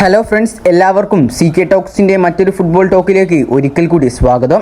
Hello friends, എല്ലാവർക്കും CK ടോക്സിൻ്റെ മറ്റൊരു football ടോക്കിലേക്ക് ഒരിക്കൽ കൂടി സ്വാഗതം.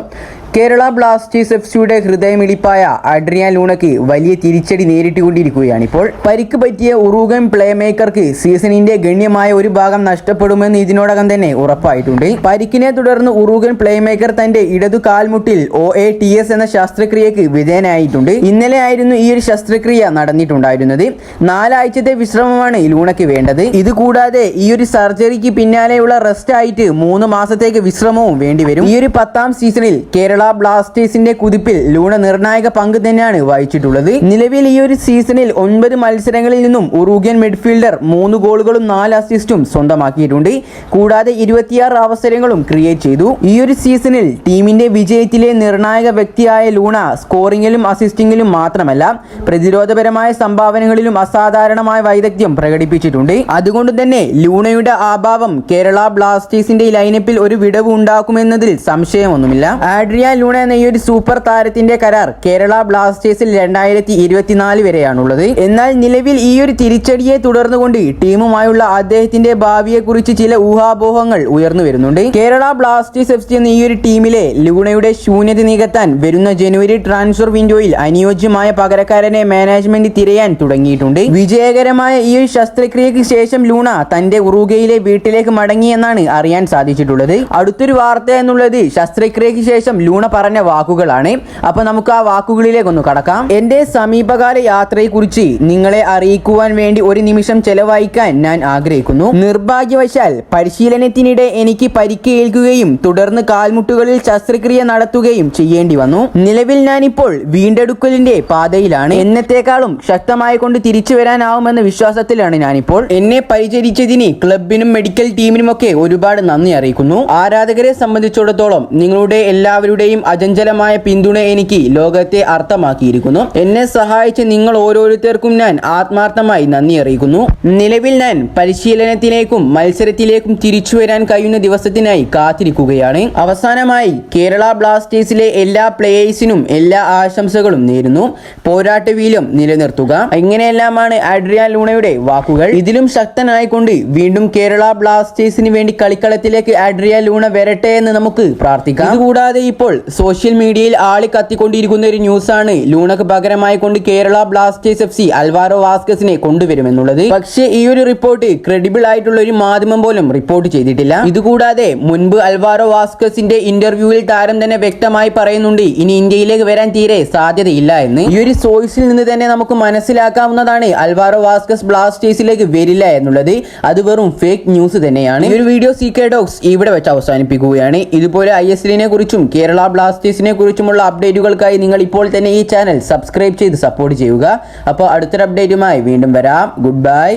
കേരള ബ്ലാസ്റ്റേഴ്സ് FC-യുടെ ഹൃദയമിടിപ്പായ അഡ്രിയാൻ ലൂണയ്ക്ക് വലിയ തിരിച്ചടി നേരിട്ടുകൊണ്ടിരിക്കുകയാണ്. ഇപ്പോൾ പരിക്ക് പറ്റിയ ഉറുഗ്വൻ പ്ലേ മേക്കർക്ക് സീസണിന്റെ ഗണ്യമായ ഒരു ഭാഗം നഷ്ടപ്പെടുമെന്ന് ഇതിനോടകം തന്നെ ഉറപ്പായിട്ടുണ്ട്. പരിക്കിനെ തുടർന്ന് ഉറുഗ്വൻ പ്ലേ മേക്കർ തന്റെ ഇടതു കാൽമുട്ടിൽ OATS എന്ന ശസ്ത്രക്രിയക്ക് വിധേയനായിട്ടുണ്ട്. ഇന്നലെ ആയിരുന്നു ഈ ഒരു ശസ്ത്രക്രിയ നടന്നിട്ടുണ്ടായിരുന്നത്. 4 ആഴ്ചത്തെ വിശ്രമമാണ് ലൂണയ്ക്ക് വേണ്ടത്. ഇതുകൂടാതെ ഈ ഒരു സർജറിക്ക് പിന്നാലെയുള്ള റെസ്റ്റ് ആയിട്ട് 3 മാസത്തേക്ക് വിശ്രമവും വേണ്ടിവരും. ഈ ഒരു 10ാം സീസണിൽ കേരള ബ്ലാസ്റ്റേഴ്സിന്റെ കുതിപ്പിൽ ലൂണ നിർണായക പങ്ക് തന്നെയാണ് വഹിച്ചിട്ടുള്ളത്. നിലവിൽ ഈ ഒരു സീസണിൽ 9 മത്സരങ്ങളിൽ നിന്നും ഉറുഗ്വൻ മിഡ്ഫീൽഡർ 3 ഗോളുകളും 4 അസിസ്റ്റും സ്വന്തമാക്കിയിട്ടുണ്ട്. കൂടാതെ 26 അവസരങ്ങളും ക്രിയേറ്റ് ചെയ്തു. ഈ ഒരു സീസണിൽ ടീമിന്റെ വിജയത്തിലെ നിർണായക വ്യക്തിയായ ലൂണ സ്കോറിംഗിലും അസിസ്റ്റിംഗിലും മാത്രമല്ല പ്രതിരോധപരമായ സംഭാവനകളിലും അസാധാരണമായ വൈദഗ്ധ്യം പ്രകടിപ്പിച്ചിട്ടുണ്ട്. അതുകൊണ്ട് തന്നെ ലൂണയുടെ അഭാവം കേരള ബ്ലാസ്റ്റേഴ്സിന്റെ ലൈനപ്പിൽ ഒരു വിടവ് ഉണ്ടാക്കുമെന്നതിൽ സംശയമൊന്നുമില്ല. അഡ്രിയാൻ ലൂണ എന്ന ഈ ഒരു സൂപ്പർ താരത്തിന്റെ കരാർ കേരള ബ്ലാസ്റ്റേഴ്സിൽ 2024 വരെയാണുള്ളത്. എന്നാൽ നിലവിൽ ഈ ഒരു തിരിച്ചടിയെ തുടർന്നുകൊണ്ട് ടീമുമായുള്ള അദ്ദേഹത്തിന്റെ ഭാവിയെക്കുറിച്ച് ചില ഊഹാപോഹങ്ങൾ ഉയർന്നു വരുന്നുണ്ട്. കേരള ബ്ലാസ്റ്റേഴ്സ് FC എന്ന ഈ ഒരു ടീമിലെ ലൂണയുടെ ശൂന്യത നികത്താൻ വരുന്ന ജനുവരി ട്രാൻസ്ഫർ വിൻഡോയിൽ അനുയോജ്യമായ പകരക്കാരനെ മാനേജ്മെന്റ് തിരയാൻ തുടങ്ങിയിട്ടുണ്ട്. വിജയകരമായ ഈ ഒരു ശസ്ത്രക്രിയക്ക് ശേഷം ലൂണ തന്റെ ഉറുഗ്വയിലെ വീട്ടിലേക്ക് മടങ്ങിയെന്നാണ് അറിയാൻ സാധിച്ചിട്ടുള്ളത്. അടുത്തൊരു വാർത്ത എന്നുള്ളത് ശസ്ത്രക്രിയക്ക് ശേഷം ലൂണ പറഞ്ഞ വാക്കുകളാണ്. അപ്പൊ നമുക്ക് ആ വാക്കുകളിലേക്കൊന്ന് കടക്കാം. എന്റെ സമീപകാല യാത്രയെക്കുറിച്ച് നിങ്ങളെ അറിയിക്കുവാൻ വേണ്ടി ഒരു നിമിഷം ചെലവഴിക്കാൻ ഞാൻ ആഗ്രഹിക്കുന്നു. നിർഭാഗ്യവശാൽ പരിശീലനത്തിനിടെ എനിക്ക് പരിക്കേൽക്കുകയും തുടർന്ന് കാൽമുട്ടുകളിൽ ശസ്ത്രക്രിയ നടത്തുകയും ചെയ്യേണ്ടി വന്നു. നിലവിൽ ഞാനിപ്പോൾ വീണ്ടെടുക്കലിന്റെ പാതയിലാണ്. എന്നത്തേക്കാളും ശക്തമായി കൊണ്ട് തിരിച്ചു വരാനാവുമെന്ന വിശ്വാസത്തിലാണ് ഞാനിപ്പോൾ. എന്നെ പരിചരിച്ചതിന് ക്ലബിനും മെഡിക്കൽ ടീമിനുമൊക്കെ ഒരുപാട് നന്ദി അറിയിക്കുന്നു. ആരാധകരെ സംബന്ധിച്ചിടത്തോളം നിങ്ങളുടെ എല്ലാവരുടെയും അചഞ്ചലമായ പിന്തുണ എനിക്ക് ലോകത്തെ അർത്ഥമാക്കിയിരിക്കുന്നു. എന്നെ സഹായിച്ച നിങ്ങൾ ഓരോരുത്തർക്കും ഞാൻ ആത്മാർത്ഥമായി നന്ദി അറിയിക്കുന്നു. നിലവിൽ ഞാൻ പരിശീലനത്തിലേക്കും മത്സരത്തിലേക്കും തിരിച്ചു വരാൻ കഴിയുന്ന ദിവസത്തിനായി കാത്തിരിക്കുകയാണ്. അവസാനമായി കേരള ബ്ലാസ്റ്റേഴ്സിലെ എല്ലാ പ്ലേയേഴ്സിനും എല്ലാ ആശംസകളും നേരുന്നു. പോരാട്ടവീര്യം നിലനിർത്തുക. ഇങ്ങനെയെല്ലാമാണ് അഡ്രിയാൻ ലൂണയുടെ വാക്കുകൾ. ഇതിലും ശക്തനായിക്കൊണ്ട് വീണ്ടും കേരള ബ്ലാസ്റ്റേഴ്സിന് വേണ്ടി കളിക്കളത്തിലേക്ക് അഡ്രിയാൻ ലൂണ വരട്ടെ എന്ന് നമുക്ക് പ്രാർത്ഥിക്കാം. ഇതുകൂടാതെ ഇപ്പോൾ സോഷ്യൽ മീഡിയയിൽ ആളി കത്തിക്കൊണ്ടിരിക്കുന്ന ഒരു ന്യൂസാണ് ലൂണക്ക് പകരമായി കൊണ്ട് കേരള ബ്ലാസ്റ്റേഴ്സ് FC അൽവാരോ വാസ്കസിനെ കൊണ്ടുവരുമെന്നുള്ളത്. പക്ഷേ ഈ ഒരു റിപ്പോർട്ട് ക്രെഡിബിൾ ആയിട്ടുള്ള ഒരു മാധ്യമം പോലും റിപ്പോർട്ട് ചെയ്തിട്ടില്ല. ഇതുകൂടാതെ മുൻപ് അൽവാരോ വാസ്കസിന്റെ ഇന്റർവ്യൂവിൽ താരം തന്നെ വ്യക്തമായി പറയുന്നുണ്ട് ഇനി ഇന്ത്യയിലേക്ക് വരാൻ തീരെ സാധ്യതയില്ല എന്ന്. ഈ ഒരു സോഴ്സിൽ നിന്ന് തന്നെ നമുക്ക് മനസ്സിലാക്കാവുന്നതാണ് അൽവാരോ വാസ്കസ് ബ്ലാസ്റ്റേഴ്സിലേക്ക് വരില്ല എന്നുള്ളത്. അത് വെറും ഫേക്ക് ന്യൂസ് തന്നെയാണ്. ഈ ഒരു വീഡിയോ CK ടോക്സ് ഇവിടെ വെച്ച് അവസാനിപ്പിക്കുകയാണ്. ഇതുപോലെ ISL-നെ കുറിച്ചും കേരള ബ്ലാസ്റ്റേഴ്സിനെ കുറിച്ചുമുള്ള അപ്ഡേറ്റുകൾക്കായി നിങ്ങൾ ഇപ്പോൾ തന്നെ ഈ ചാനൽ സബ്സ്ക്രൈബ് ചെയ്ത് സപ്പോർട്ട് ചെയ്യുക. അപ്പോൾ അടുത്തൊരു അപ്ഡേറ്റുമായി വീണ്ടും വരാം. Good bye.